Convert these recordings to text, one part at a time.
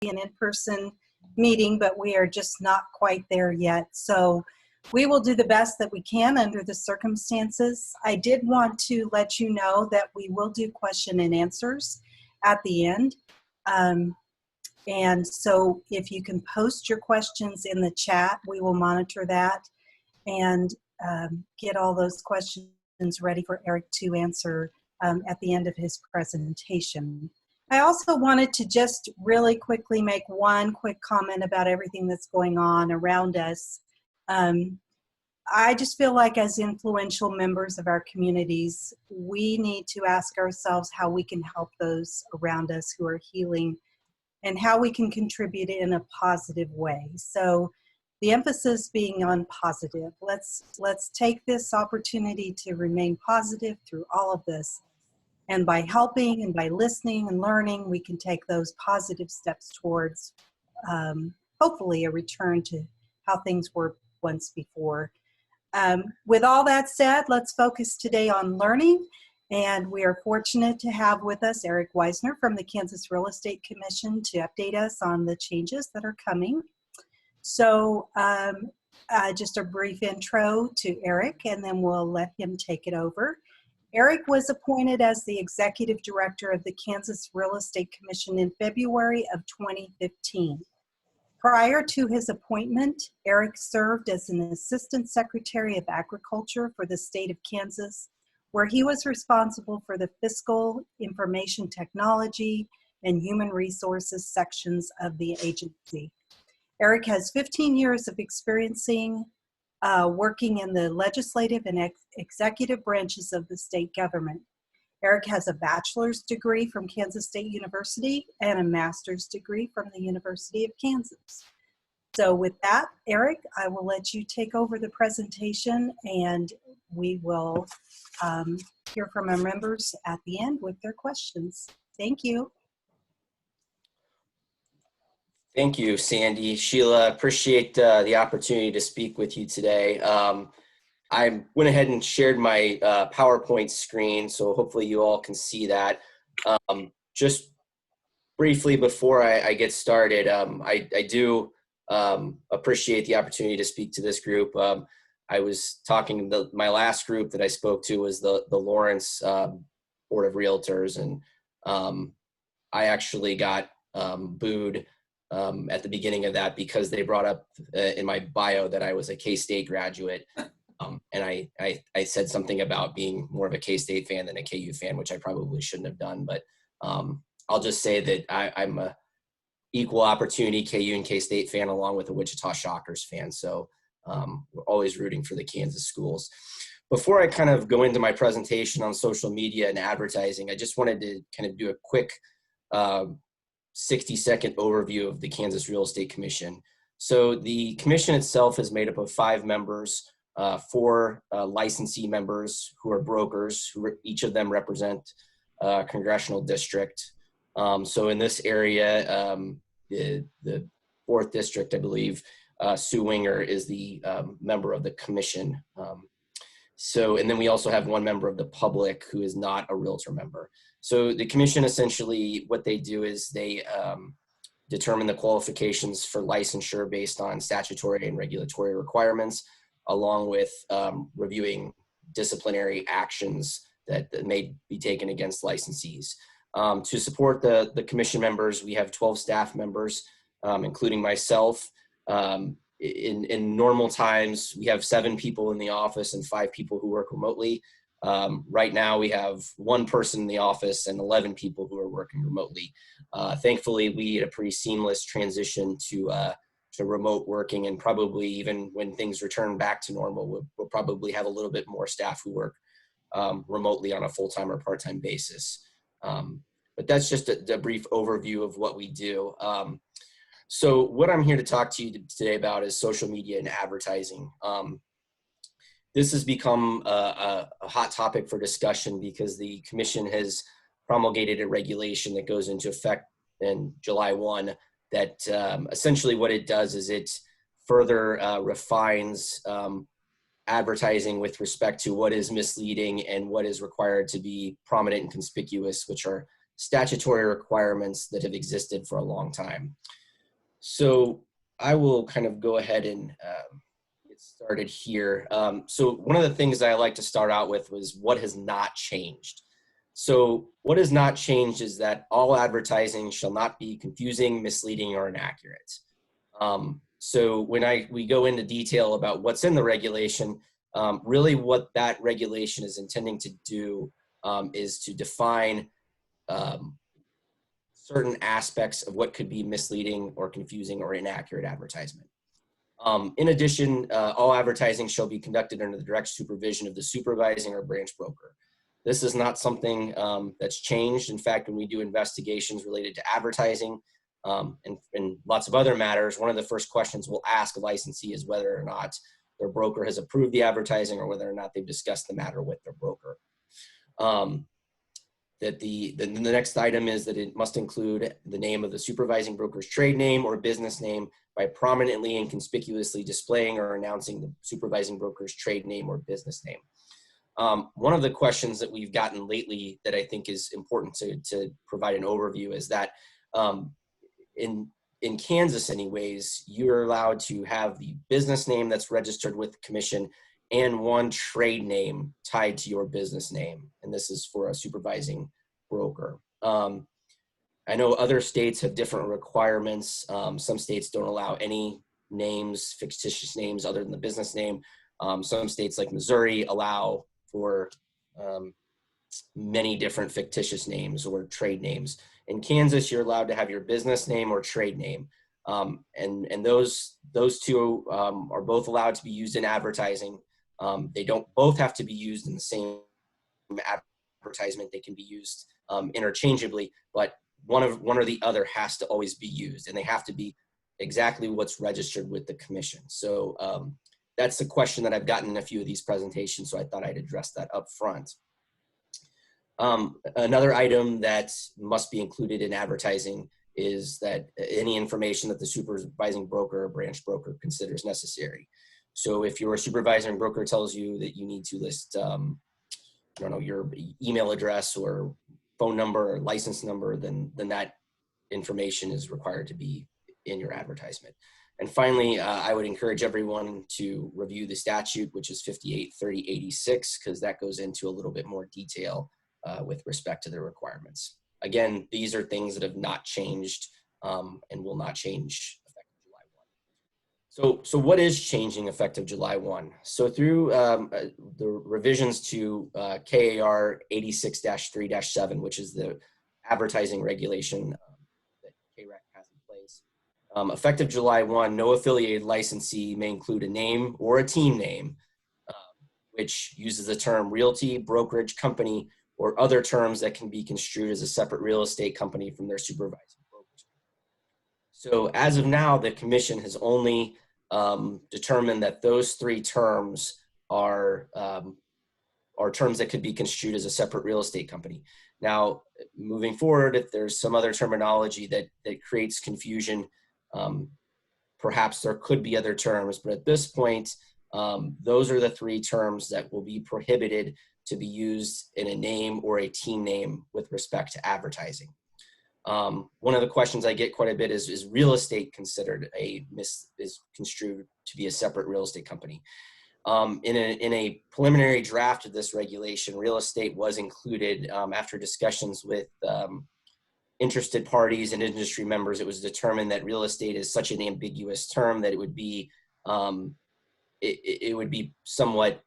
an in-person meeting, but we are just not quite there yet. So we will do the best that we can under the circumstances. I did want to let you know that we will do question and answers at the end. And so if you can post your questions in the chat, we will monitor that and get all those questions ready for Eric to answer at the end of his presentation. I also wanted to just really quickly make one quick comment about everything that's going on around us. I just feel like as influential members of our communities, we need to ask ourselves how we can help those around us who are healing and how we can contribute in a positive way. So the emphasis being on positive. Let's take this opportunity to remain positive through all of this. And by helping and by listening and learning, we can take those positive steps towards hopefully a return to how things were once before. With all that said, let's focus today on learning. And we are fortunate to have with us Eric Weisner from the Kansas Real Estate Commission to update us on the changes that are coming. So just a brief intro to Eric, and then we'll let him take it over. Eric was appointed as the Executive Director of the Kansas Real Estate Commission in February of 2015. Prior to his appointment, Eric served as an Assistant Secretary of Agriculture for the state of Kansas, where he was responsible for the fiscal, information technology, and human resources sections of the agency. Eric has 15 years of experience working in the legislative and executive branches of the state government. Eric has a bachelor's degree from Kansas State University and a master's degree from the University of Kansas. So with that, Eric, I will let you take over the presentation, and we will hear from our members at the end with their questions. Thank you. Thank you, Sandy. Sheila, appreciate the opportunity to speak with you today. I went ahead and shared my PowerPoint screen, so hopefully you all can see that. Just briefly before I get started, I do appreciate the opportunity to speak to this group. I was talking, my last group that I spoke to was the Lawrence Board of Realtors, and I actually got booed at the beginning of that because they brought up in my bio that I was a K-State graduate. And I said something about being more of a K-State fan than a KU fan, which I probably shouldn't have done. But I'll just say that I'm a equal opportunity KU and K-State fan, along with a Wichita Shockers fan. So we're always rooting for the Kansas schools. Before I kind of go into my presentation on social media and advertising, I just wanted to kind of do a quick 60-second overview of the Kansas Real Estate Commission. So the commission itself is made up of 5 members. 4 licensee members who are brokers, each of them represent a congressional district. So in this area, the 4th district, I believe, Sue Winger is the member of the commission. And then we also have 1 member of the public who is not a realtor member. So the commission, essentially what they do is they determine the qualifications for licensure based on statutory and regulatory requirements, along with reviewing disciplinary actions that may be taken against licensees. To support the commission members, we have 12 staff members, including myself. In normal times, we have 7 people in the office and 5 people who work remotely. Right now, we have 1 person in the office and 11 people who are working remotely. Thankfully, we had a pretty seamless transition to remote working, and probably even when things return back to normal, we'll probably have a little bit more staff who work remotely on a full-time or part-time basis. But that's just a brief overview of what we do. So what I'm here to talk to you today about is social media and advertising. This has become a hot topic for discussion because the commission has promulgated a regulation that goes into effect in July 1 that essentially what it does is it further refines advertising with respect to what is misleading and what is required to be prominent and conspicuous, which are statutory requirements that have existed for a long time. So I will kind of go ahead and get started here. So one of the things that I like to start out with was what has not changed. So what has not changed is that all advertising shall not be confusing, misleading, or inaccurate. So when we go into detail about what's in the regulation, really what that regulation is intending to do is to define certain aspects of what could be misleading or confusing or inaccurate advertisement. In addition, all advertising shall be conducted under the direct supervision of the supervising or branch broker. This is not something that's changed. In fact, when we do investigations related to advertising and lots of other matters, one of the first questions we'll ask a licensee is whether or not their broker has approved the advertising or whether or not they've discussed the matter with their broker. The next item is that it must include the name of the supervising broker's trade name or business name by prominently and conspicuously displaying or announcing the supervising broker's trade name or business name. One of the questions that we've gotten lately that I think is important to provide an overview is that in Kansas anyways, you're allowed to have the business name that's registered with the commission and one trade name tied to your business name. And this is for a supervising broker. I know other states have different requirements. Some states don't allow any names, fictitious names other than the business name. Some states like Missouri allow for many different fictitious names or trade names. In Kansas, you're allowed to have your business name or trade name. And those two are both allowed to be used in advertising. They don't both have to be used in the same advertisement. They can be used interchangeably, but one or the other has to always be used, and they have to be exactly what's registered with the commission. So that's the question that I've gotten in a few of these presentations, so I thought I'd address that up front. Another item that must be included in advertising is that any information that the supervising broker or branch broker considers necessary. So if your supervising broker tells you that you need to list, I don't know, your email address or phone number or license number, then that information is required to be in your advertisement. And finally, I would encourage everyone to review the statute, which is 583086, because that goes into a little bit more detail with respect to the requirements. Again, these are things that have not changed and will not change effective July 1. So what is changing effective July 1? So through the revisions to KAR 86-3-7, which is the advertising regulation that KREC has in place, effective July 1, no affiliated licensee may include a name or a team name, which uses the term realty, brokerage, company, or other terms that can be construed as a separate real estate company from their supervising brokers. So as of now, the commission has only determined that those three terms are terms that could be construed as a separate real estate company. Now, moving forward, if there's some other terminology that creates confusion, perhaps there could be other terms, but at this point, those are the three terms that will be prohibited to be used in a name or a team name with respect to advertising. One of the questions I get quite a bit is real estate considered is construed to be a separate real estate company? In a preliminary draft of this regulation, real estate was included after discussions with interested parties and industry members. It was determined that real estate is such an ambiguous term that it would be somewhat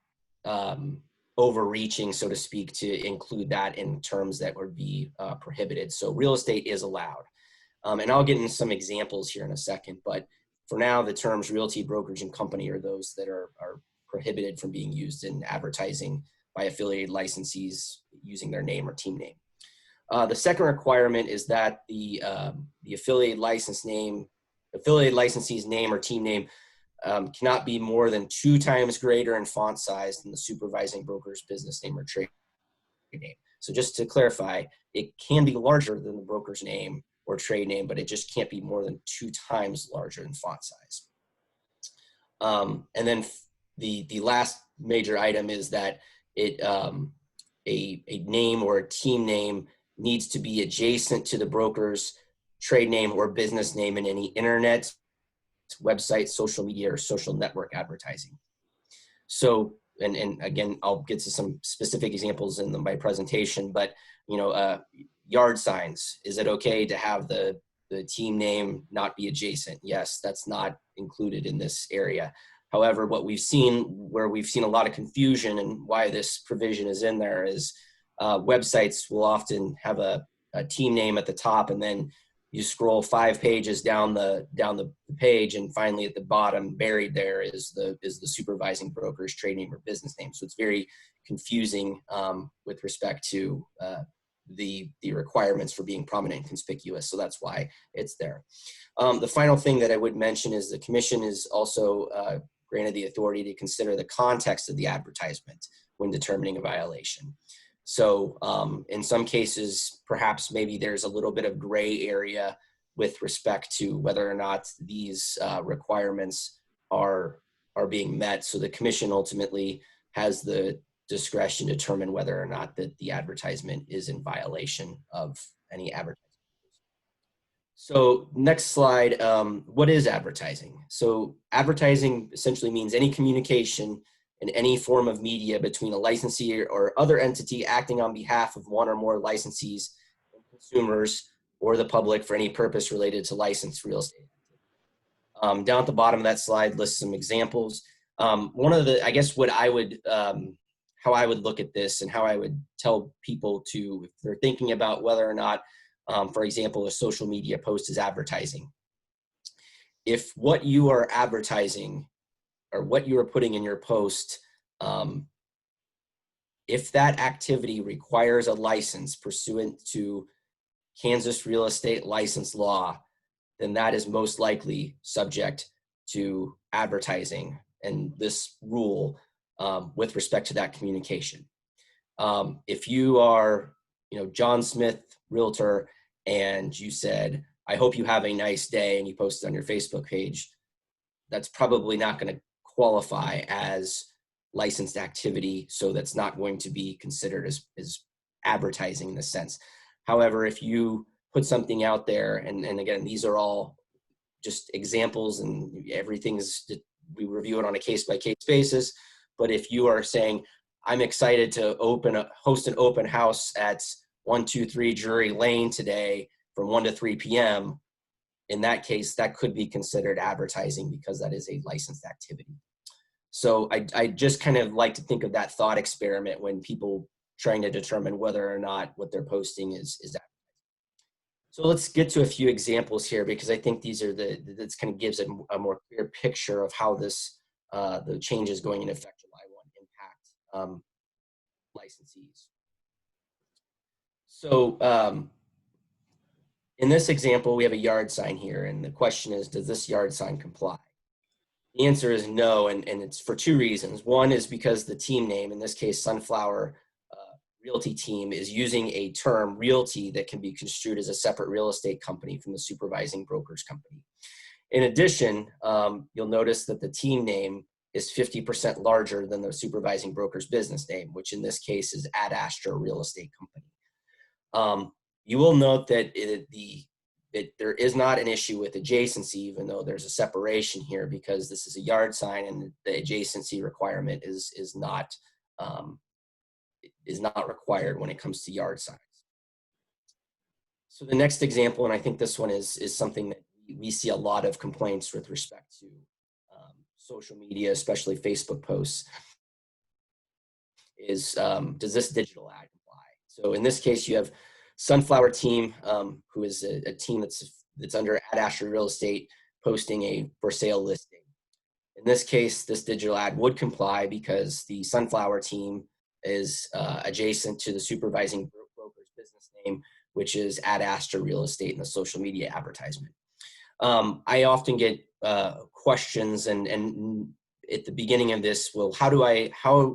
overreaching, so to speak, to include that in terms that would be prohibited. So real estate is allowed. And I'll get into some examples here in a second, but for now, the terms realty, brokerage, and company are those that are prohibited from being used in advertising by affiliated licensees using their name or team name. The second requirement is that the affiliated licensee's name or team name cannot be more than 2 times greater in font size than the supervising broker's business name or trade name. So just to clarify, it can be larger than the broker's name or trade name, but it just can't be more than 2 times larger in font size. And then the last major item is that a name or a team name needs to be adjacent to the broker's trade name or business name in any internet, website, social media, or social network advertising. So, and again, I'll get to some specific examples in my presentation, but yard signs, is it okay to have the team name not be adjacent? Yes, that's not included in this area. However, what we've seen, where we've seen a lot of confusion and why this provision is in there, is websites will often have a team name at the top, and then you scroll 5 pages down the page, and finally at the bottom, buried there, is the supervising broker's trade name or business name. So it's very confusing with respect to the requirements for being prominent and conspicuous. So that's why it's there. The final thing that I would mention is the commission is also granted the authority to consider the context of the advertisement when determining a violation. So in some cases, perhaps maybe there's a little bit of gray area with respect to whether or not these requirements are being met. So the commission ultimately has the discretion to determine whether or not that the advertisement is in violation of any advertisement. So next slide, what is advertising? So advertising essentially means any communication in any form of media between a licensee or other entity acting on behalf of one or more licensees and consumers or the public for any purpose related to licensed real estate. Down at the bottom of that slide lists some examples. One of the, I guess what I would, how I would look at this and how I would tell people to, if they're thinking about whether or not, for example, a social media post is advertising. If what you are advertising or what you are putting in your post, if that activity requires a license pursuant to Kansas real estate license law, then that is most likely subject to advertising and this rule with respect to that communication. If you are, John Smith, realtor, and you said, "I hope you have a nice day," and you posted on your Facebook page, that's probably not going to qualify as licensed activity, so that's not going to be considered as advertising in this sense. However, if you put something out there, and again, these are all just examples, and we review it on a case-by-case basis, but if you are saying, "I'm excited to host an open house at 123 Drury Lane today from 1 to 3 p.m., in that case, that could be considered advertising because that is a licensed activity. So I just kind of like to think of that thought experiment when people trying to determine whether or not what they're posting is advertising. So let's get to a few examples here, because I think these are this kind of gives a more clear picture of how this the changes going into effect July 1 impact licensees. So in this example, we have a yard sign here, and the question is, does this yard sign comply? The answer is no, and it's for 2 reasons. One is because the team name, in this case, Sunflower Realty Team, is using a term, Realty, that can be construed as a separate real estate company from the supervising broker's company. In addition, you'll notice that the team name is 50% larger than the supervising broker's business name, which in this case is Ad Astra Real Estate Company. You will note that there is not an issue with adjacency, even though there's a separation here, because this is a yard sign and the adjacency requirement is not required when it comes to yard signs. So the next example, and I think this one is something that we see a lot of complaints with respect to social media, especially Facebook posts, is does this digital ad comply? So in this case, you have Sunflower Team, who is a team that's under Ad Astra Real Estate, posting a for sale listing. In this case, this digital ad would comply because the Sunflower Team is adjacent to the supervising broker's business name, which is Ad Astra Real Estate in the social media advertisement. I often get questions and at the beginning of this, well,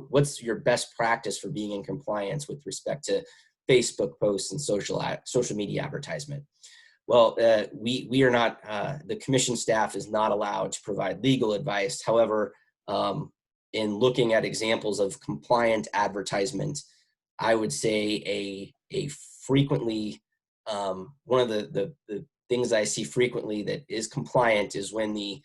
what's your best practice for being in compliance with respect to Facebook posts and social media advertisement? Well, we are not, the commission staff is not allowed to provide legal advice. However, in looking at examples of compliant advertisement, I would say a frequently, one of the things I see frequently that is compliant is when the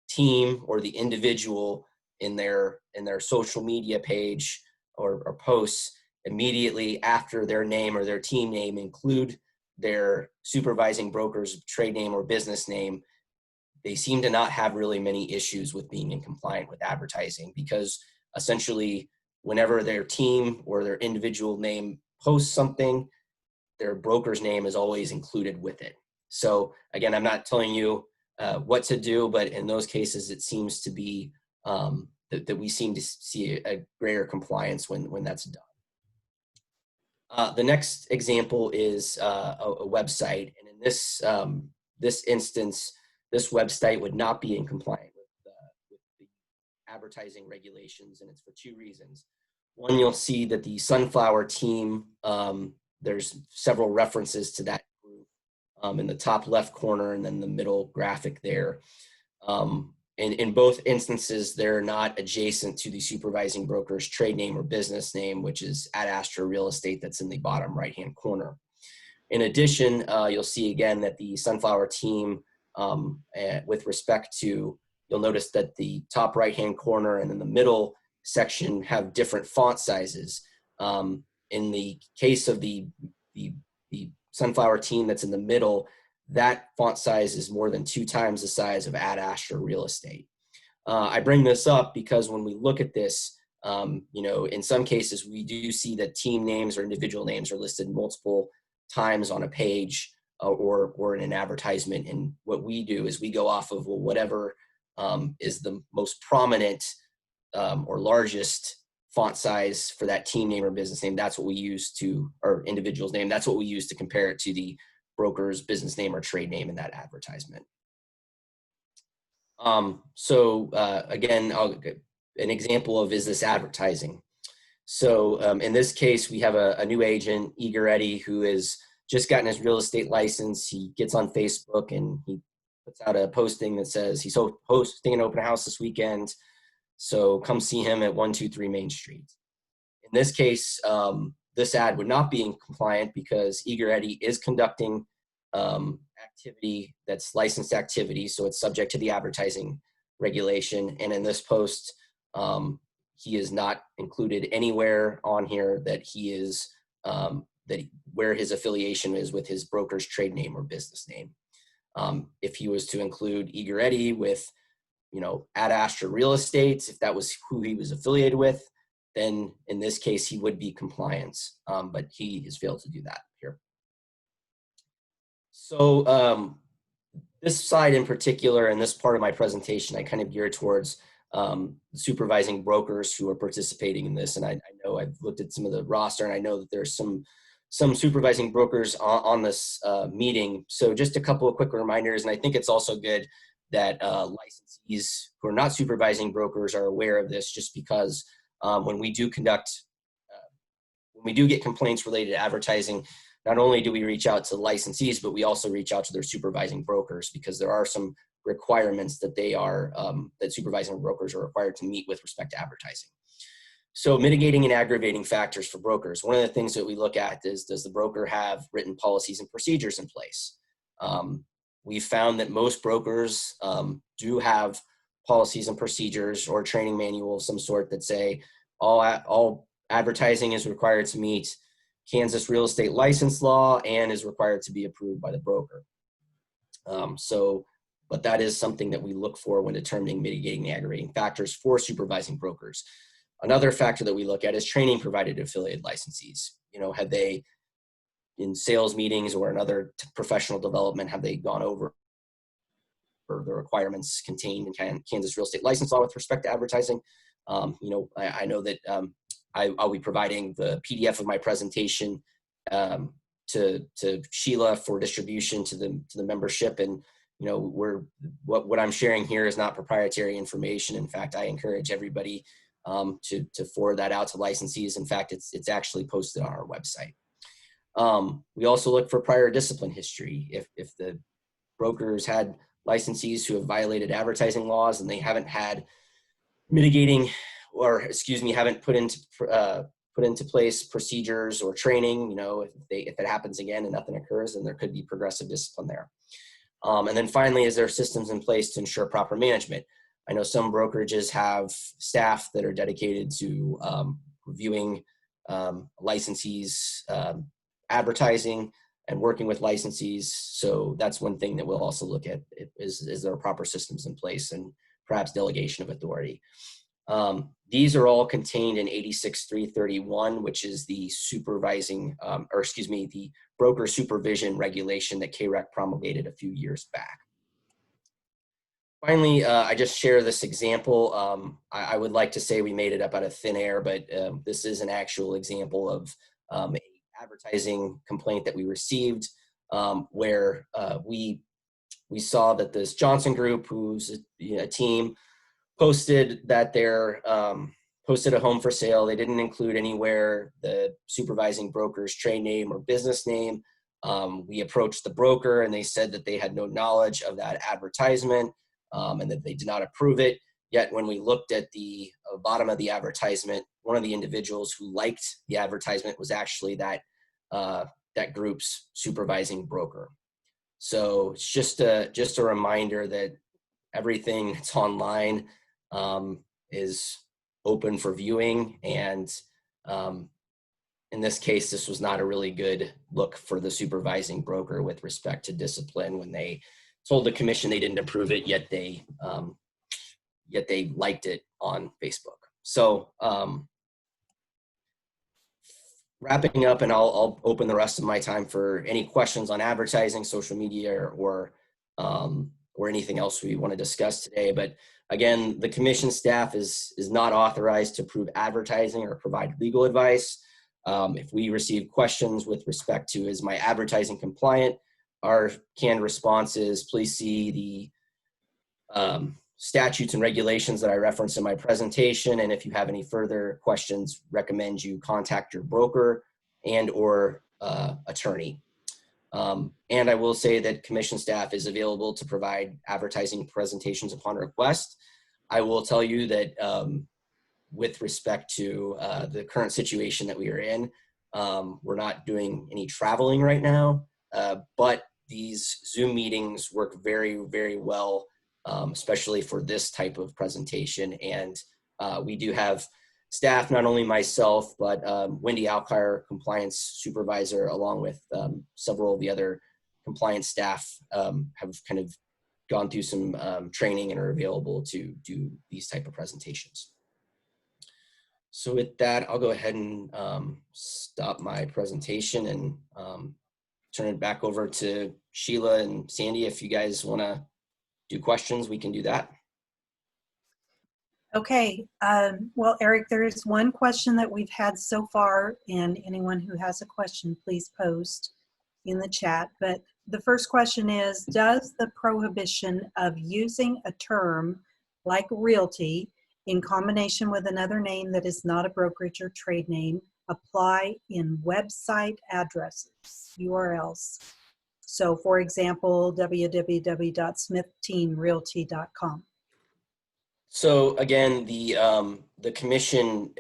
team or the individual in their social media page or posts immediately after their name or their team name include their supervising broker's trade name or business name. They seem to not have really many issues with being in compliant with advertising, because essentially whenever their team or their individual name posts something, their broker's name is always included with it. So again, I'm not telling you what to do, but in those cases, it seems to be that we seem to see a greater compliance when that's done. The next example is a website, and in this instance, this website would not be in compliance with the advertising regulations, and it's for two reasons. One, you'll see that the Sunflower team, there's several references to that group in the top left corner and then the middle graphic there. In both instances, they're not adjacent to the supervising broker's trade name or business name, which is Ad Astra Real Estate, that's in the bottom right-hand corner. In addition, you'll see again that the Sunflower team, with respect to, you'll notice that the top right-hand corner and in the middle section have different font sizes. In the case of the Sunflower team that's in the middle, that font size is more than 2 times the size of Ad Astra Real Estate. I bring this up because when we look at this, in some cases we do see that team names or individual names are listed multiple times on a page or in an advertisement. And what we do is we go off of, well, whatever is the most prominent or largest font size for that team name or business name. That's what we use to, or individual's name, that's what we use to compare it to the broker's business name or trade name in that advertisement. Again, an example of, is this advertising? So in this case, we have a new agent, Eager Eddie, who has just gotten his real estate license. He gets on Facebook and he puts out a posting that says he's hosting an open house this weekend, so come see him at 123 Main Street. In this case, this ad would not be in compliant because Eager Eddie is conducting activity that's licensed activity, so it's subject to the advertising regulation. And in this post, he is not included anywhere on here that he is where his affiliation is with his broker's trade name or business name. If he was to include Eager Eddie with, Ad Astra Real Estate, if that was who he was affiliated with, then in this case he would be compliant, but he has failed to do that here. So this slide in particular, and this part of my presentation, I kind of gear towards supervising brokers who are participating in this. And I know I've looked at some of the roster, and I know that there's some supervising brokers on this meeting. So just a couple of quick reminders, and I think it's also good that licensees who are not supervising brokers are aware of this, just because when we do get complaints related to advertising, not only do we reach out to licensees, but we also reach out to their supervising brokers, because there are some requirements that that supervising brokers are required to meet with respect to advertising. So mitigating and aggravating factors for brokers. One of the things that we look at is, does the broker have written policies and procedures in place? We've found that most brokers do have policies and procedures or training manual of some sort that say all advertising is required to meet Kansas real estate license law and is required to be approved by the broker. But that is something that we look for when determining mitigating and aggravating factors for supervising brokers. Another factor that we look at is training provided to affiliated licensees. Have they, in sales meetings or in other professional development, have they gone over the requirements contained in Kansas real estate license law with respect to advertising? I know that I'll be providing the PDF of my presentation to Sheila for distribution to the membership, and what I'm sharing here is not proprietary information. In fact, I encourage everybody to forward that out to licensees. In fact, it's actually posted on our website. We also look for prior discipline history. If the brokers had licensees who have violated advertising laws and they haven't had haven't put put into place procedures or training. You know, if it happens again and nothing occurs, then there could be progressive discipline there. And then finally, is there systems in place to ensure proper management? I know some brokerages have staff that are dedicated to reviewing licensees' advertising and working with licensees. So that's one thing that we'll also look at is there proper systems in place and perhaps delegation of authority. These are all contained in 86.331, which is the the broker supervision regulation that KREC promulgated a few years back. Finally, I just share this example. I would like to say we made it up out of thin air, but this is an actual example of an advertising complaint that we received, where we saw that this Johnson Group, who's a team, posted that they're posted a home for sale. They didn't include anywhere the supervising broker's trade name or business name. We approached the broker and they said that they had no knowledge of that advertisement and that they did not approve it. Yet when we looked at the bottom of the advertisement, one of the individuals who liked the advertisement was actually that group's supervising broker. So it's just a reminder that everything that's online is open for viewing, and in this case, this was not a really good look for the supervising broker with respect to discipline when they told the commission they didn't approve it, yet they liked it on Facebook. So wrapping up, and I'll open the rest of my time for any questions on advertising, social media, or anything else we want to discuss today. But again, the commission staff is not authorized to approve advertising or provide legal advice. If we receive questions with respect to, is my advertising compliant, our canned response is, please see the statutes and regulations that I referenced in my presentation. And if you have any further questions, recommend you contact your broker and or attorney. And I will say that commission staff is available to provide advertising presentations upon request. I will tell you that with respect to the current situation that we are in, we're not doing any traveling right now, but these Zoom meetings work very, very well, especially for this type of presentation. And we do have staff, not only myself, but Wendy Alkire, compliance supervisor, along with several of the other compliance staff have kind of gone through some training and are available to do these type of presentations. So with that, I'll go ahead and stop my presentation and turn it back over to Sheila and Sandy. If you guys want to do questions, we can do that. Okay, well, Eric, there is one question that we've had so far, and anyone who has a question, please post in the chat. But the first question is, does the prohibition of using a term like realty in combination with another name that is not a brokerage or trade name apply in website addresses, URLs? So for example, www.smithteenrealty.com. So again, the commission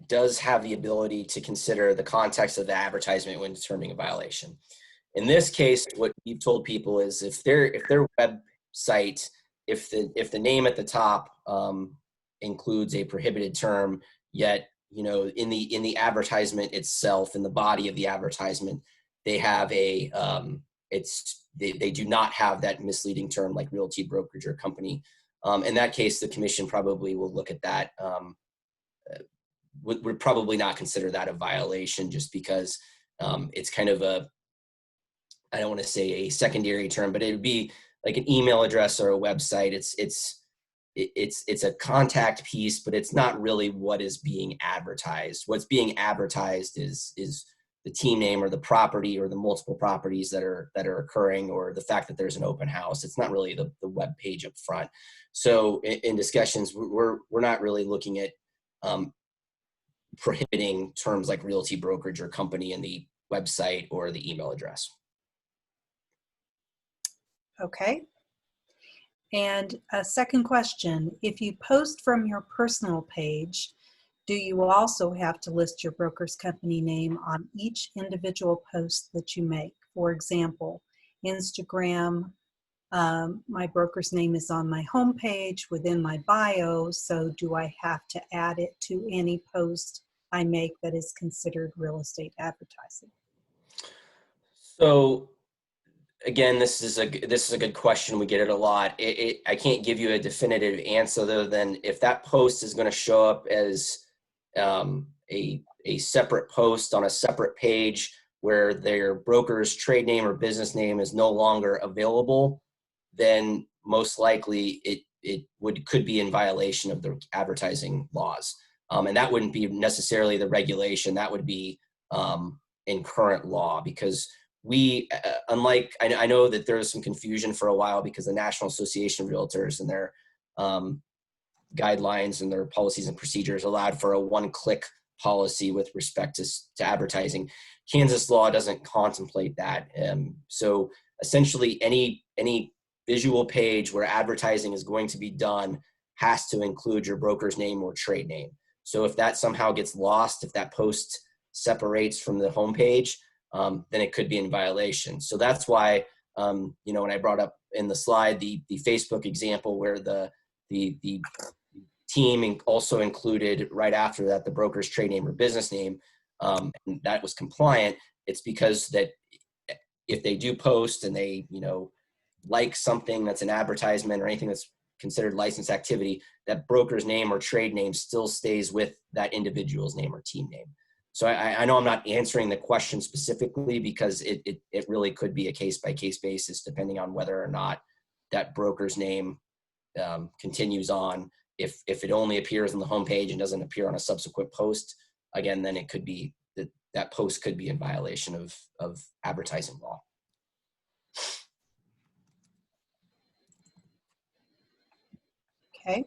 does have the ability to consider the context of the advertisement when determining a violation. In this case, what we've told people is if their website, if the name at the top includes a prohibited term, yet in the advertisement itself, in the body of the advertisement, they have a they do not have that misleading term like realty, brokerage, or company. In that case, the commission probably will look at that, would probably not consider that a violation, just because it's kind of a, I don't want to say a secondary term, but it would be like an email address or a website. It's a contact piece, but it's not really what is being advertised. What's being advertised is the team name or the property or the multiple properties that are occurring, or the fact that there's an open house. It's not really the web page up front. So in discussions, we're not really looking at prohibiting terms like realty, brokerage, or company in the website or the email address. Okay. And a second question, if you post from your personal page, Do you also have to list your broker's company name on each individual post that you make? For example, Instagram, my broker's name is on my homepage within my bio, so do I have to add it to any post I make that is considered real estate advertising? So again, this is a good question. We get it a lot. I can't give you a definitive answer other than if that post is going to show up as a separate post on a separate page where their broker's trade name or business name is no longer available, then most likely it could be in violation of the advertising laws. And that wouldn't be necessarily the regulation. That would be in current law, because we, unlike, I know that there was some confusion for a while because the National Association of Realtors and their guidelines and their policies and procedures allowed for a one-click policy with respect to advertising. Kansas law doesn't contemplate that. So essentially any visual page where advertising is going to be done has to include your broker's name or trade name. So if that somehow gets lost, if that post separates from the homepage, then it could be in violation. So that's why, when I brought up in the slide the Facebook example where the team also included right after that the broker's trade name or business name, and that was compliant. It's because that if they do post and they like something that's an advertisement or anything that's considered licensed activity, that broker's name or trade name still stays with that individual's name or team name. So I know I'm not answering the question specifically because it really could be a case-by-case basis depending on whether or not that broker's name continues on. If it only appears on the homepage and doesn't appear on a subsequent post, again, then it could be that post could be in violation of advertising law. Okay.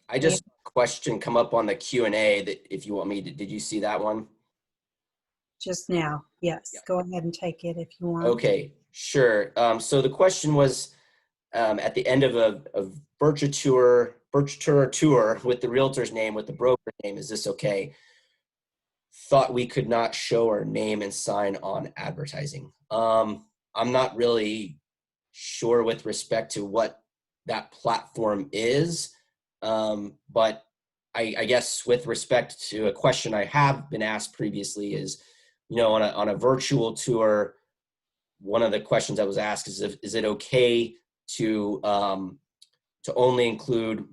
I just question come up on the Q&A that if you want me to, did you see that one? Just now, yes. Yep. Go ahead and take it if you want. Okay, sure. So the question was, at the end of a virtual tour with the realtor's name, with the broker's name, is this okay? Thought we could not show our name and sign on advertising. I'm not really sure with respect to what that platform is, but I guess with respect to a question I have been asked previously is, on a virtual tour, one of the questions I was asked is, is it okay to only include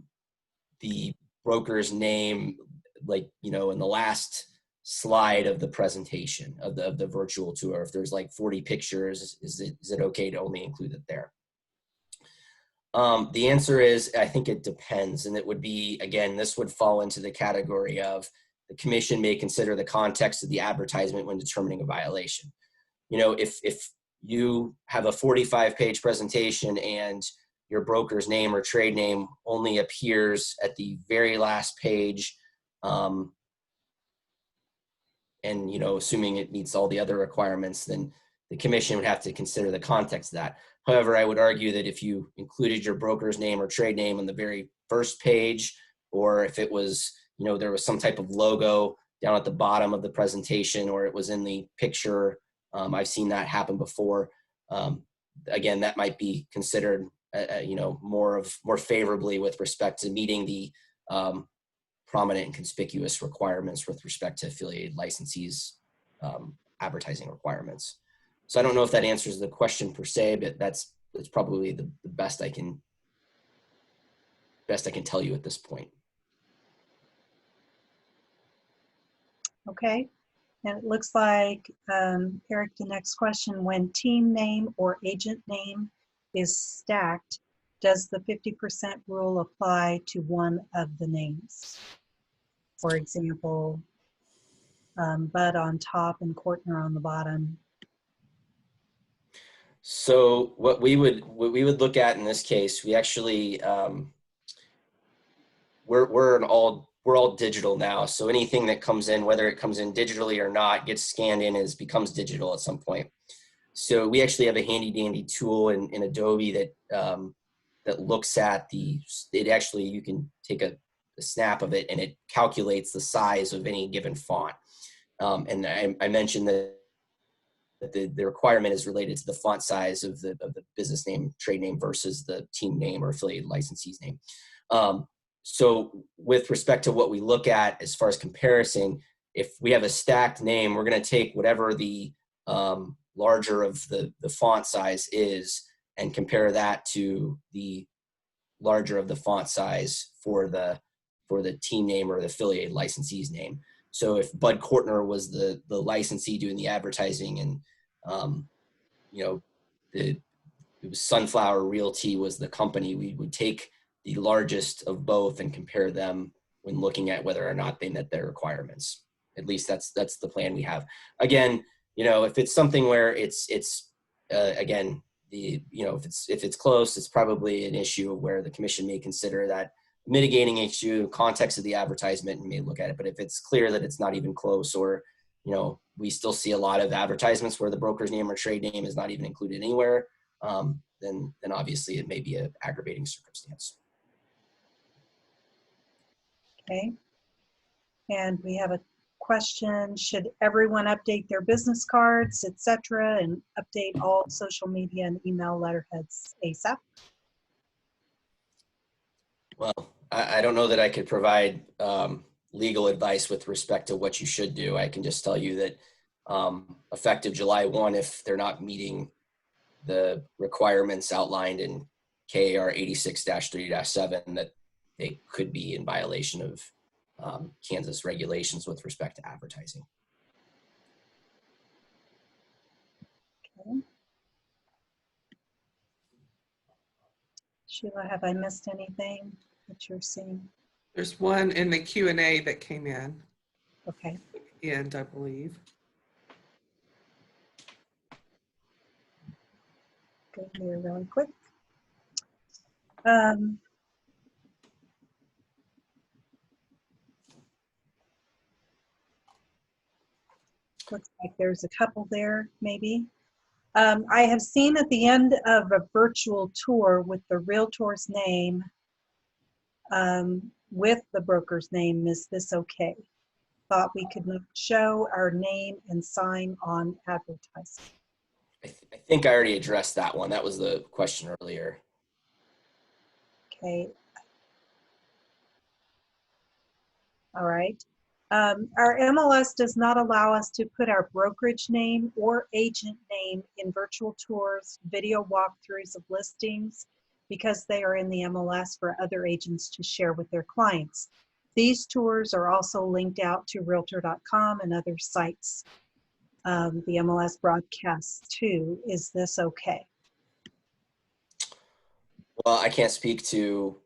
the broker's name, like, in the last slide of the presentation of the virtual tour? If there's like 40 pictures, is it okay to only include it there? The answer is, I think it depends. And it would be, again, this would fall into the category of the commission may consider the context of the advertisement when determining a violation. If you have a 45-page presentation and your broker's name or trade name only appears at the very last page, and assuming it meets all the other requirements, then the commission would have to consider the context of that. However, I would argue that if you included your broker's name or trade name on the very first page, or if it was, there was some type of logo down at the bottom of the presentation, or it was in the picture, I've seen that happen before. Again, that might be considered, more favorably with respect to meeting the prominent and conspicuous requirements with respect to affiliated licensees' advertising requirements. So I don't know if that answers the question per se, but that's probably the best I can tell you at this point. Okay. And it looks like, Eric, the next question, when team name or agent name is stacked, does the 50% rule apply to one of the names? For example, Bud on top and Courtner on the bottom. So what we would look at in this case, we actually we're all digital now. So anything that comes in, whether it comes in digitally or not, gets scanned in becomes digital at some point. So we actually have a handy dandy tool in Adobe that that looks at you can take a snap of it and it calculates the size of any given font. And I mentioned that the requirement is related to the font size of the business name, trade name versus the team name or affiliated licensee's name. So with respect to what we look at as far as comparison, if we have a stacked name, we're going to take whatever the larger of the font size is and compare that to the larger of the font size for the team name or the affiliated licensee's name. So if Bud Kortner was the licensee doing the advertising and it was Sunflower Realty was the company, we would take the largest of both and compare them when looking at whether or not they met their requirements. At least that's the plan we have. Again, if it's something where it's again, if it's close, it's probably an issue where the commission may consider that mitigating issue, context of the advertisement, and may look at it. But if it's clear that it's not even close, or we still see a lot of advertisements where the broker's name or trade name is not even included anywhere, then obviously it may be an aggravating circumstance. Okay. And we have a question: should everyone update their business cards, etc., and update all social media and email letterheads ASAP? Well, I don't know that I could provide legal advice with respect to what you should do. I can just tell you that effective July 1, if they're not meeting the requirements outlined in KR 86-3-7, that they could be in violation of Kansas regulations with respect to advertising. Okay. Sheila, have I missed anything that you're seeing? There's one in the Q&A that came in. Okay. And I believe. Go here really quick. Looks like there's a couple there, maybe. I have seen at the end of a virtual tour with the realtor's name, with the broker's name, is this okay? Thought we could show our name and sign on advertising. I think I already addressed that one. That was the question earlier. Okay. All right. Our MLS does not allow us to put our brokerage name or agent name in virtual tours, video walkthroughs of listings, because they are in the MLS for other agents to share with their clients. These tours are also linked out to Realtor.com and other sites. The MLS broadcasts too. Is this okay? Well, I can't speak to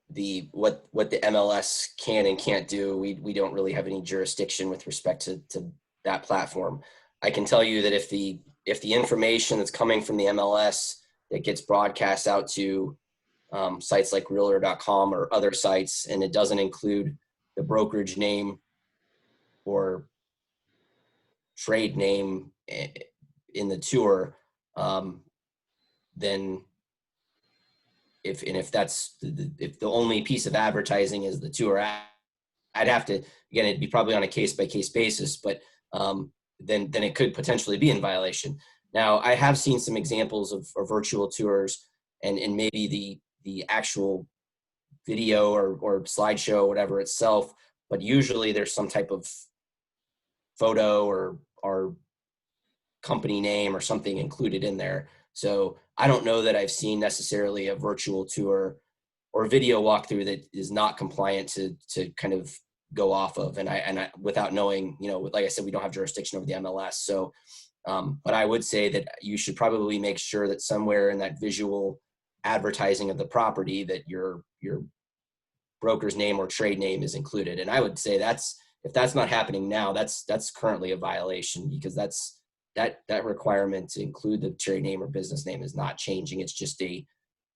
what the MLS can and can't do. We don't really have any jurisdiction with respect to that platform. I can tell you that if the information that's coming from the MLS that gets broadcast out to sites like Realtor.com or other sites, and it doesn't include the brokerage name or trade name in the tour, then if the only piece of advertising is the tour, I'd have to, again, it'd be probably on a case-by-case basis, but then it could potentially be in violation. Now, I have seen some examples of virtual tours and maybe the actual video or slideshow, whatever itself, but usually there's some type of photo or company name or something included in there. So I don't know that I've seen necessarily a virtual tour or video walkthrough that is not compliant to kind of go off of. And I without knowing, like I said, we don't have jurisdiction over the MLS. So, but I would say that you should probably make sure that somewhere in that visual advertising of the property that your broker's name or trade name is included. And I would say if that's not happening now, that's currently a violation, because that requirement to include the trade name or business name is not changing. It's just a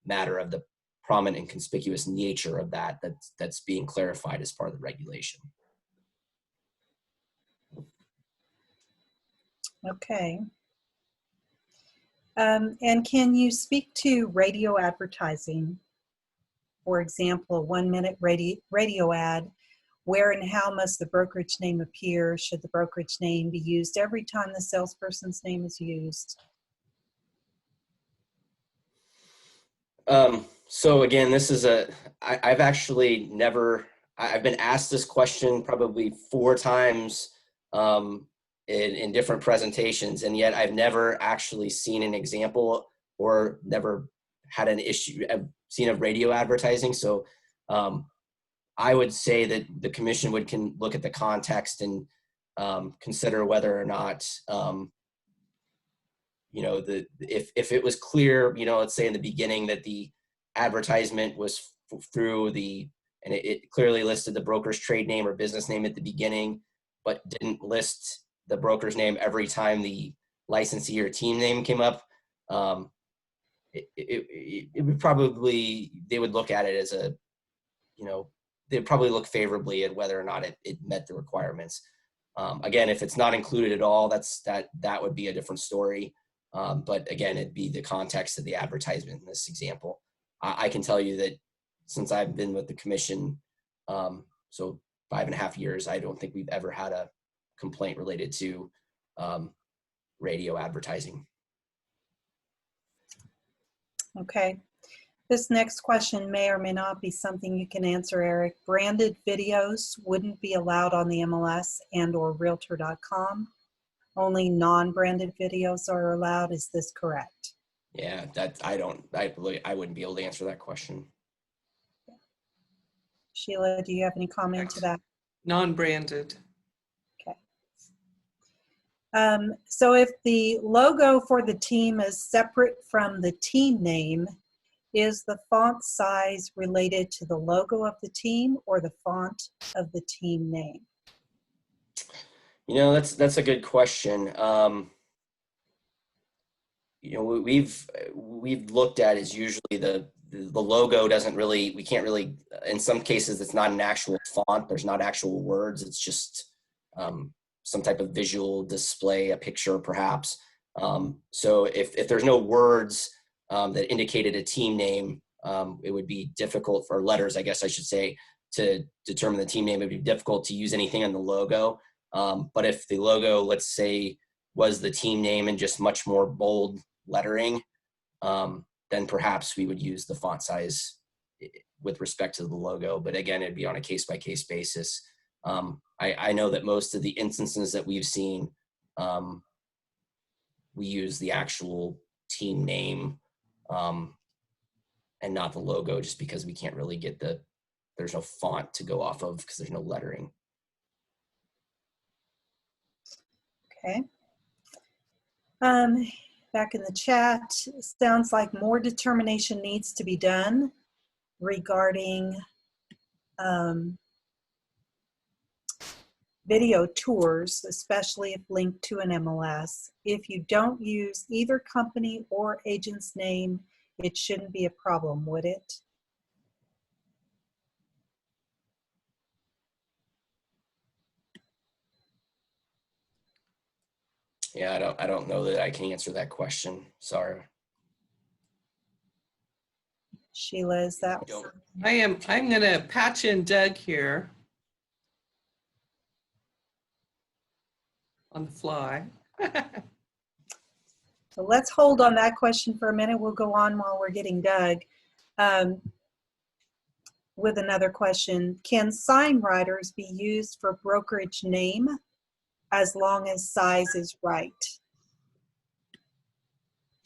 matter of the prominent and conspicuous nature of that's being clarified as part of the regulation. Okay. And can you speak to radio advertising? For example, a 1-minute radio ad. Where and how must the brokerage name appear? Should the brokerage name be used every time the salesperson's name is used? So again, this is I've actually never, I've been asked this question probably 4 times in different presentations, and yet I've never actually seen an example or never had an issue, I've seen of radio advertising. So I would say that the commission can look at the context and consider whether or not, if it was clear, let's say in the beginning that the advertisement was through and it clearly listed the broker's trade name or business name at the beginning, but didn't list the broker's name every time the licensee or team name came up. It would probably, they would look at it as they'd probably look favorably at whether or not it met the requirements. Again, if it's not included at all, that would be a different story. But again, it'd be the context of the advertisement in this example. I can tell you that since I've been with the commission, so 5.5 years, I don't think we've ever had a complaint related to radio advertising. Okay. This next question may or may not be something you can answer, Eric. Branded videos wouldn't be allowed on the MLS and/or Realtor.com. Only non-branded videos are allowed. Is this correct? Yeah, I wouldn't be able to answer that question. Sheila, do you have any comment to that? Non-branded. Okay. So if the logo for the team is separate from the team name, is the font size related to the logo of the team or the font of the team name? That's a good question. We've looked at is usually the logo doesn't really, we can't really, in some cases it's not an actual font, there's not actual words, it's just some type of visual display, a picture perhaps. So if there's no words that indicated a team name, it would be difficult for letters, I guess I should say, to determine the team name. It would be difficult to use anything on the logo. But if the logo, let's say, was the team name and just much more bold lettering, then perhaps we would use the font size with respect to the logo. But again, it'd be on a case-by-case basis. I know that most of the instances that we've seen, we use the actual team name and not the logo, just because we can't really get there's no font to go off of because there's no lettering. Okay. Back in the chat, sounds like more determination needs to be done regarding video tours, especially if linked to an MLS. If you don't use either company or agent's name, it shouldn't be a problem, would it? Yeah, I don't know that I can answer that question. Sorry. Sheila, is that? I'm gonna patch in Doug here on the fly. So let's hold on that question for a minute. We'll go on while we're getting Doug with another question. Can sign writers be used for brokerage name as long as size is right?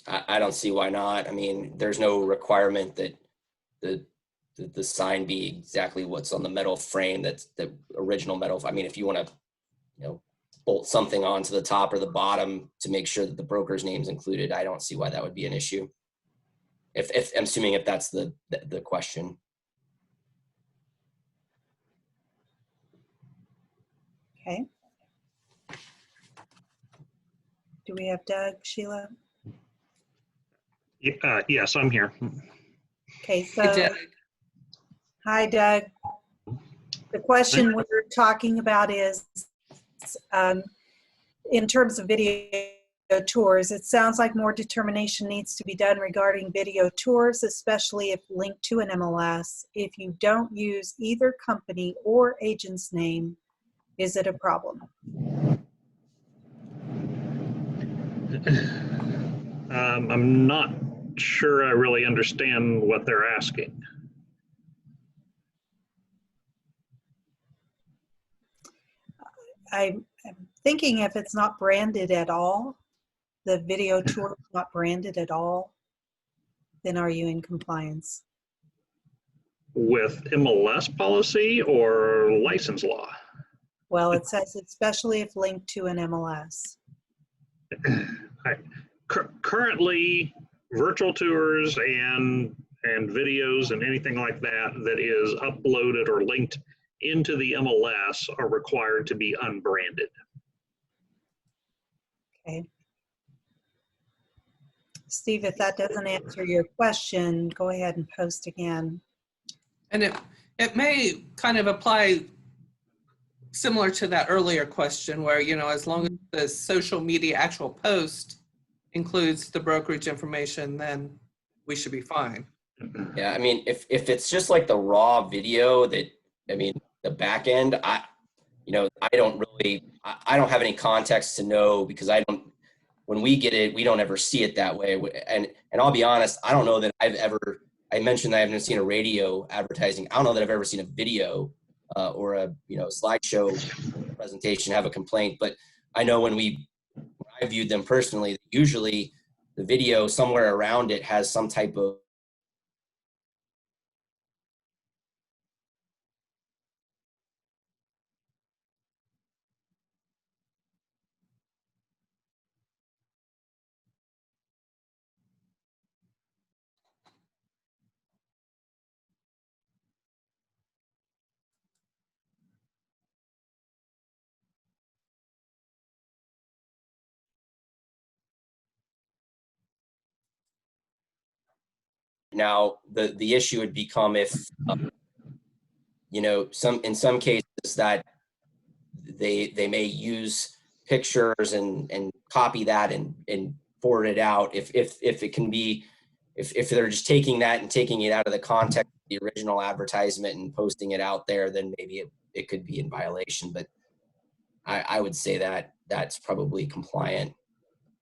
I don't see why not. I mean, there's no requirement that the sign be exactly what's on the metal frame. That's the original metal. I mean, if you want to, bolt something onto the top or the bottom to make sure that the broker's name is included, I don't see why that would be an issue. If I'm assuming if that's the question. Okay. Do we have Doug, Sheila? Yes, I'm here. Okay, so Hey, Doug. hi, Doug. The question we're talking about is, in terms of video tours. It sounds like more determination needs to be done regarding video tours, especially if linked to an MLS. If you don't use either company or agent's name, is it a problem? I'm not sure I really understand what they're asking. I'm thinking if it's not branded at all, the video tour is not branded at all, then are you in compliance? With MLS policy or license law? Well, it says especially if linked to an MLS. Currently, virtual tours and videos and anything like that that is uploaded or linked into the MLS are required to be unbranded. Okay. Steve, if that doesn't answer your question, go ahead and post again. And it may kind of apply similar to that earlier question where, you know, as long as the social media actual post includes the brokerage information, then we should be fine. Yeah, I mean, if it's just like the raw video that, I mean, the back end, I don't have any context to know, because when we get it, we don't ever see it that way. And I'll be honest, I don't know that I mentioned that I haven't seen a radio advertising. I don't know that I've ever seen a video or a slideshow presentation have a complaint. But I know when I viewed them personally, usually the video somewhere around it has some type of Now, the issue would become if, in some cases that they may use pictures and copy that and forward it out. If it can be, if they're just taking that and taking it out of the context of the original advertisement and posting it out there, then maybe it could be in violation. But I would say that that's probably compliant.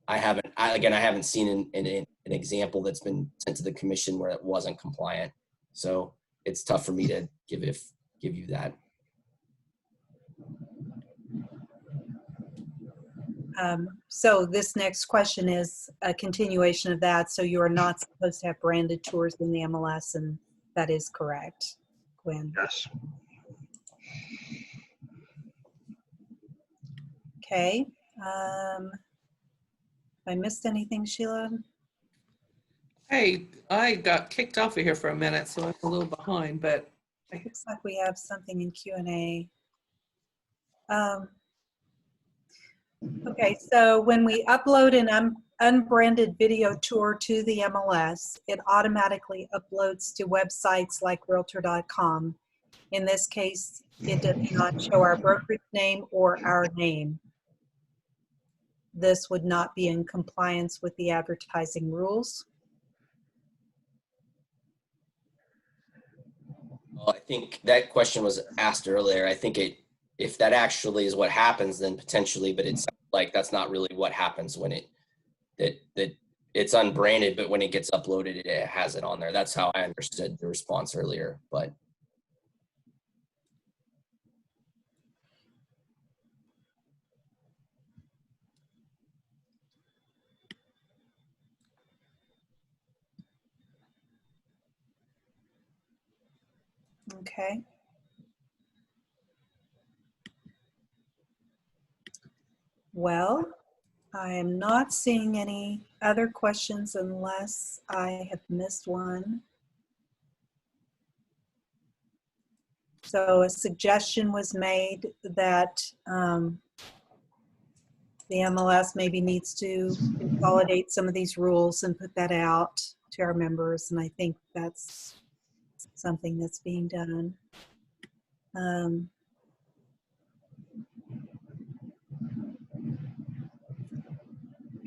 I haven't seen an example that's been sent to the commission where it wasn't compliant. So it's tough for me to give you that. So this next question is a continuation of that. So you are not supposed to have branded tours in the MLS, and that is correct, Gwen. Yes. Okay. I missed anything, Sheila? Hey, I got kicked off of here for a minute, so I'm a little behind, but It looks like we have something in Q&A. Okay, so when we upload an unbranded video tour to the MLS, it automatically uploads to websites like Realtor.com. In this case, it does not show our brokerage name or our name. This would not be in compliance with the advertising rules. Well, I think that question was asked earlier. I think if that actually is what happens, then potentially, but it's like that's not really what happens when that it's unbranded, but when it gets uploaded, it has it on there. That's how I understood the response earlier. But Okay. Well, I am not seeing any other questions unless I have missed one. So a suggestion was made that the MLS maybe needs to consolidate some of these rules and put that out to our members, and I think that's something that's being done.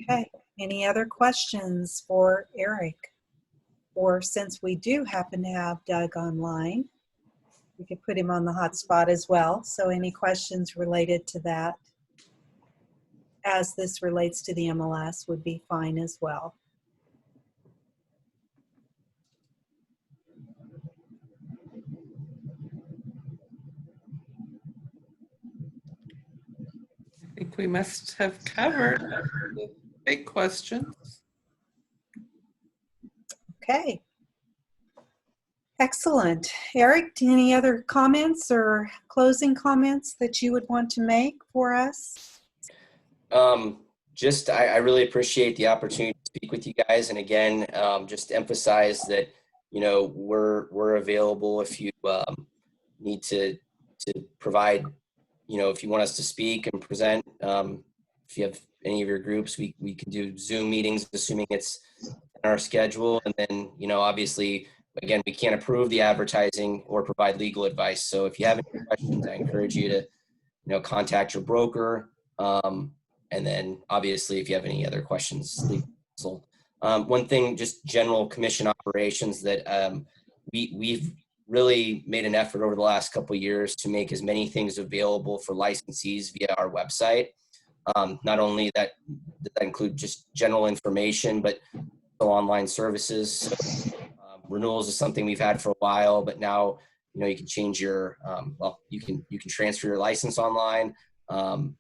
Okay, any other questions for Eric? Or since we do happen to have Doug online, we could put him on the hot spot as well. So any questions related to that, as this relates to the MLS, would be fine as well. I think we must have covered the big questions. Okay. Excellent. Eric, any other comments or closing comments that you would want to make for us? I really appreciate the opportunity to speak with you guys. And again, just emphasize that, we're available if you need to provide, if you want us to speak and present, if you have any of your groups, we can do Zoom meetings, assuming it's in our schedule. And then, obviously, again, we can't approve the advertising or provide legal advice. So if you have any questions, I encourage you to, contact your broker. And then obviously, if you have any other questions, legal counsel. One thing, just general commission operations that we've really made an effort over the last couple of years to make as many things available for licensees via our website. Not only that include just general information, but online services. So, renewals is something we've had for a while, but now you can change your you can transfer your license online.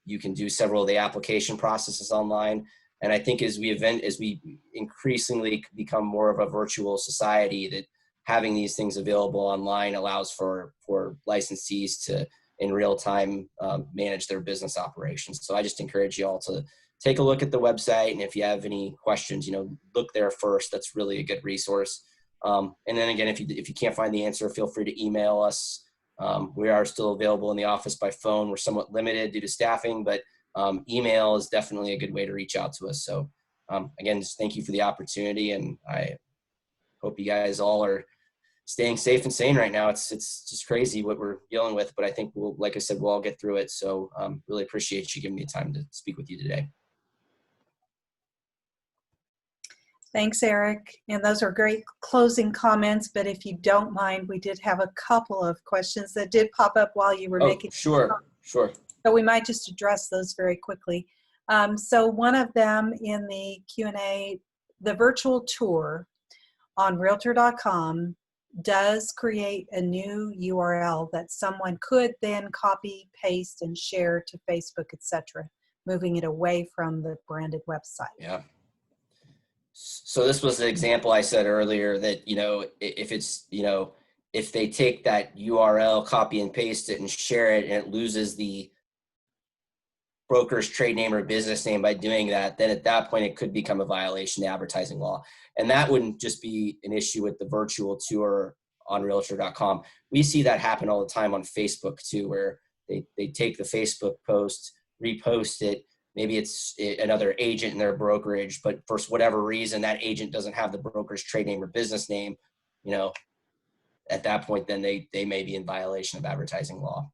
You can do several of the application processes online. And I think as we increasingly become more of a virtual society, that having these things available online allows for licensees to in real time manage their business operations. So I just encourage you all to take a look at the website, and if you have any questions, look there first. That's really a good resource. And then again, if you can't find the answer, feel free to email us. We are still available in the office by phone. We're somewhat limited due to staffing, but email is definitely a good way to reach out to us. So again, just thank you for the opportunity, and I hope you guys all are staying safe and sane right now. It's just crazy what we're dealing with, but I think like I said, we'll all get through it. So really appreciate you giving me the time to speak with you today. Thanks, Eric. And those are great closing comments, but if you don't mind, we did have a couple of questions that did pop up while you were making. Sure. So we might just address those very quickly. So one of them in the Q&A, the virtual tour on Realtor.com does create a new URL that someone could then copy, paste, and share to Facebook, etc., moving it away from the branded website. Yeah. So this was the example I said earlier that, if they take that URL, copy and paste it and share it, and it loses the broker's trade name or business name by doing that, then at that point it could become a violation of advertising law. And that wouldn't just be an issue with the virtual tour on Realtor.com. We see that happen all the time on Facebook too, where they take the Facebook post, repost it. Maybe it's another agent in their brokerage, but for whatever reason, that agent doesn't have the broker's trade name or business name. At that point, then they may be in violation of advertising law.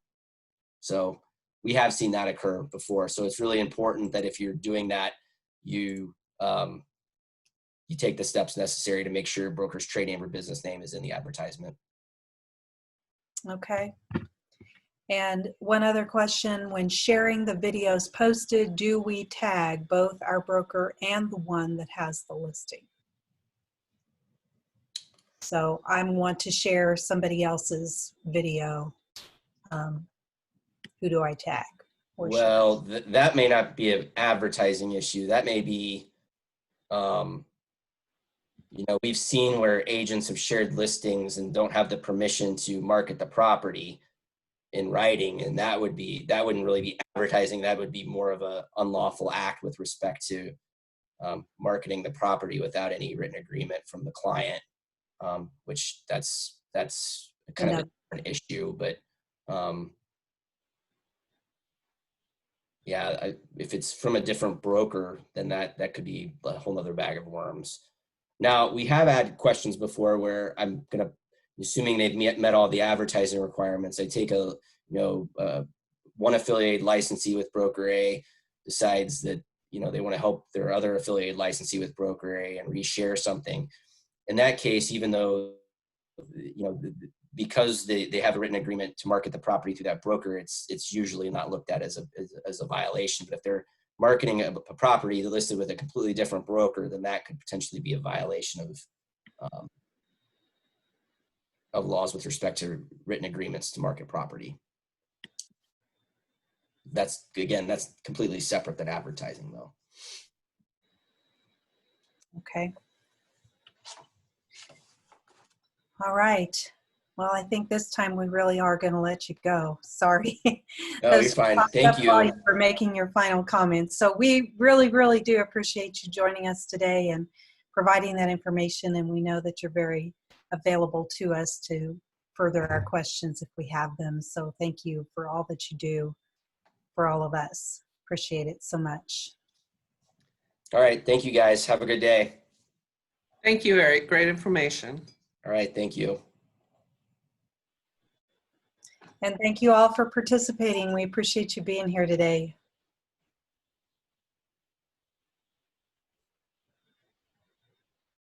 So we have seen that occur before. So it's really important that if you're doing that, you take the steps necessary to make sure your broker's trade name or business name is in the advertisement. Okay. And one other question, when sharing the videos posted, do we tag both our broker and the one that has the listing? So I want to share somebody else's video. Who do I tag? Well, that may not be an advertising issue. That may be, we've seen where agents have shared listings and don't have the permission to market the property in writing, and that wouldn't really be advertising. That would be more of a unlawful act with respect to marketing the property without any written agreement from the client, which that's kind of an issue. But yeah, if it's from a different broker, then that could be a whole nother bag of worms. Now, we have had questions before where I'm gonna, assuming they've met all the advertising requirements, I take one affiliated licensee with broker A, decides that you know, they want to help their other affiliated licensee with broker A and reshare something. In that case, even though, you know, because they have a written agreement to market the property through that broker, it's usually not looked at as a violation. But if they're marketing a property listed with a completely different broker, then that could potentially be a violation of laws with respect to written agreements to market property. That's completely separate than advertising, though. Okay. All right. Well, I think this time we really are going to let you go. Sorry. No, you're fine. Thank you. For making your final comments. So we really, really do appreciate you joining us today and providing that information. And we know that you're very available to us to further our questions if we have them. So thank you for all that you do for all of us. Appreciate it so much. All right. Thank you, guys. Have a good day. Thank you, Eric. Great information. All right. Thank you. And thank you all for participating. We appreciate you being here today.